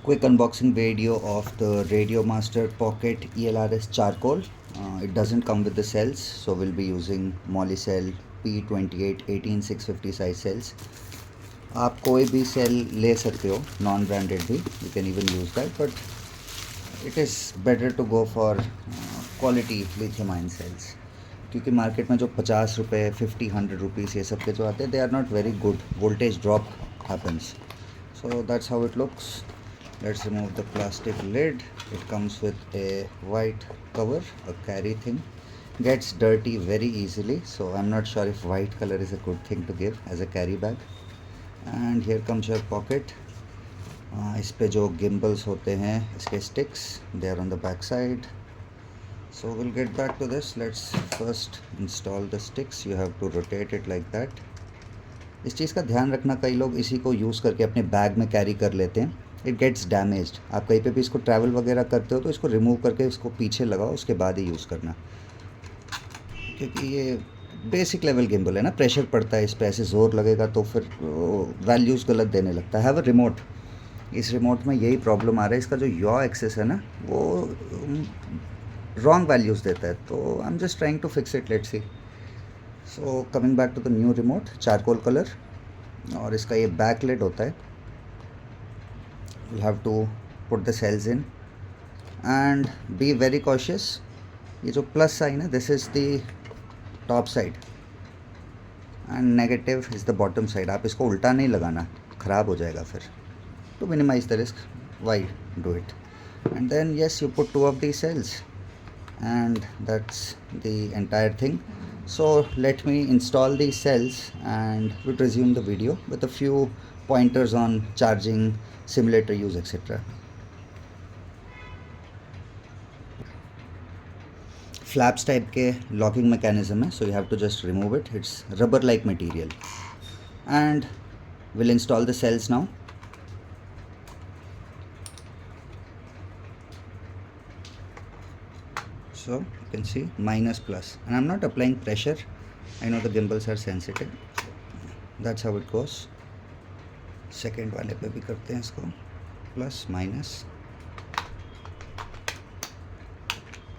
Quick unboxing video of the Radiomaster Pocket ELRS charcoal. It doesn't come with the cells, so we'll be using Moly cell P28 18650 size cells. आप कोई भी cell ले सकते हो, non branded भी, you can even use that, but it is better to go for quality lithium ion cells. क्योंकि market में जो 50 रुपये 50-100 रुपीज़ ये सब के जो आते हैं, they are not very good. Voltage drop happens. So that's how it looks. Let's remove the plastic lid. It comes with a white cover, a carry thing. Gets dirty very easily, so I'm not sure if white color is a good thing to give as a carry bag. And here comes your pocket. इस पे जो gimbals होते हैं, इसके sticks, they are on the back side. So we'll get back to this. Let's first install the sticks. You have to rotate it like that. इस चीज़ का ध्यान रखना, कई लोग इसी को यूज़ करके अपने बैग में कैरी कर लेते हैं. It gets damaged. आप कहीं पे भी इसको ट्रैवल वगैरह करते हो तो इसको रिमूव करके इसको पीछे लगाओ, उसके बाद ही यूज़ करना, क्योंकि ये बेसिक लेवल गिम्बल है ना, प्रेशर पड़ता है इस पे, ऐसे ज़ोर लगेगा तो फिर वैल्यूज़ गलत देने लगता है. Have a remote. इस रिमोट में यही प्रॉब्लम आ रहा है, इसका जो यॉ एक्सेस है ना वो रॉन्ग वैल्यूज़ देता है, तो I am just trying to fix it. Let's see. So coming back to the new remote, charcoal colour, और इसका ये बैक लिड होता है. You'll have to put the cells in and be very cautious. ये जो plus sign है, this is the top side and negative is the bottom side. आप इसको उल्टा नहीं लगाना, ख़राब हो जाएगा फिर. To minimize the risk, why do it? And then yes, you put 2 of these cells and that's the entire thing. So let me install these cells and we'll resume the video with a few pointers on charging, simulator use, etc. Flaps type के locking mechanism है, so you have to just remove it. It's rubber like material. And we'll install the cells now. So you can see minus plus, and I'm not applying pressure. I know the gimbals are sensitive. That's how it goes. Second वाले पे भी करते हैं इसको, plus minus,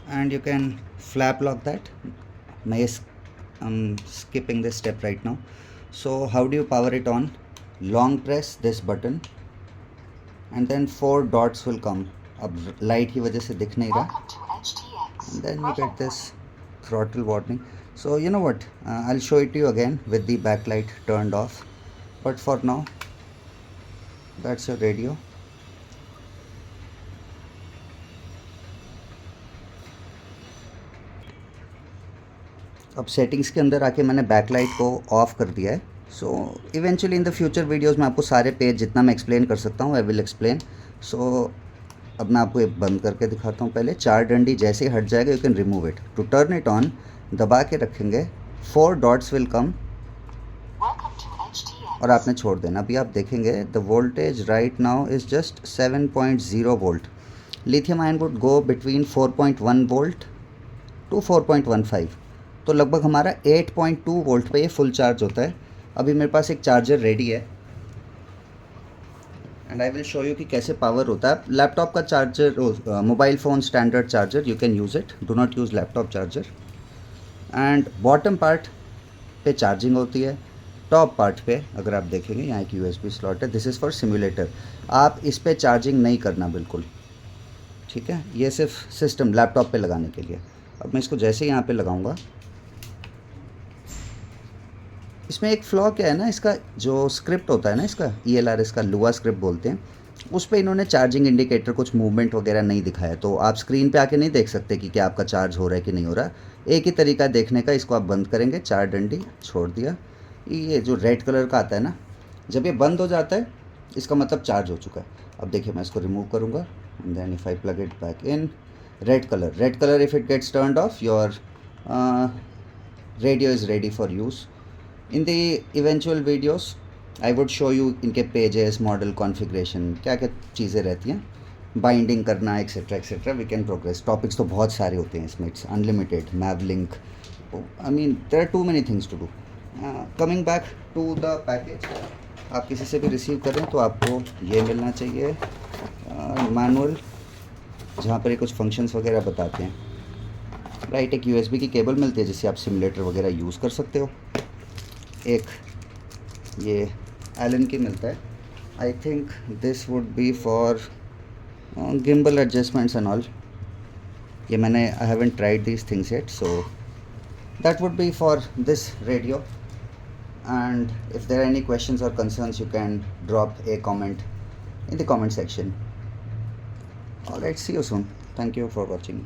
and you can flap lock that. मैं ये skipping this step right now. So how do you power it on? Long press this button and then 4 dots will come. अब light की वजह से दिख नहीं रहा, and then you get this throttle warning. So you know what, I'll show it to you again with the backlight turned off, but for now that's your radio. अब settings के अंदर आके मैंने बैकलाइट को ऑफ़ कर दिया है. So eventually in the future videos में आपको सारे पेज जितना मैं एक्सप्लेन कर सकता हूँ आई विल एक्सप्लेन. सो अब मैं आपको ये बंद करके दिखाता हूँ. पहले 4 डंडी जैसे ही हट जाएगा you can remove it. To turn it on दबा के रखेंगे, 4 डॉट्स विल कम और आपने छोड़ देना. अभी आप देखेंगे the voltage right now is just 7.0 volt. Lithium ion would go between 4.1 volt to 4.15, तो लगभग हमारा 8.2 वोल्ट पे ये फुल चार्ज होता है. अभी मेरे पास एक चार्जर रेडी है and I will show you कि कैसे पावर होता है. लैपटॉप का charger, mobile phone standard charger, you can use it, do not use laptop charger. And bottom part पे चार्जिंग होती है. टॉप पार्ट पे अगर आप देखेंगे यहाँ एक USB स्लॉट है, दिस इज़ फॉर सिम्युलेटर. आप इस पे चार्जिंग नहीं करना बिल्कुल, ठीक है. ये सिर्फ सिस्टम लैपटॉप पे लगाने के लिए. अब मैं इसको जैसे यहाँ पे लगाऊंगा, इसमें एक फ्लॉ क्या है ना, इसका जो स्क्रिप्ट होता है ना, इसका ELRS का लुआ स्क्रिप्ट बोलते हैं, उस पर इन्होंने चार्जिंग इंडिकेटर कुछ मूवमेंट वगैरह नहीं दिखाया. तो आप स्क्रीन पे आके नहीं देख सकते कि क्या आपका चार्ज हो रहा है कि नहीं हो रहा. एक ही तरीका देखने का, इसको आप बंद करेंगे, 4 डंडी छोड़ दिया. ये जो रेड कलर का आता है ना, जब ये बंद हो जाता है इसका मतलब चार्ज हो चुका है. अब देखिए मैं इसको रिमूव करूँगा and then if I plug it back in, red colour if it gets turned off your radio is ready for use. In the eventual videos I would show you इनके pages, model configuration, क्या क्या चीज़ें रहती हैं, binding करना, etcetera etcetera. We can progress. Topics तो बहुत सारे होते हैं इसमें, it's unlimited. MAVLink, I mean there are too many things to do. Coming back to the package, आप किसी से भी रिसीव करें तो आपको ये मिलना चाहिए. मैनुअल जहाँ पर ये कुछ फंक्शंस वगैरह बताते हैं। राइट, एक यूएसबी की केबल मिलती है जिससे आप सिमुलेटर वगैरह यूज़ कर सकते हो। एक ये एलन की मिलता है, I think this would be for gimbal adjustments and all. ये मैंने I haven't tried these things yet, so that would be for this radio. And if there are any questions or concerns, you can drop a comment in the comment section. All right, see you soon. Thank you for watching.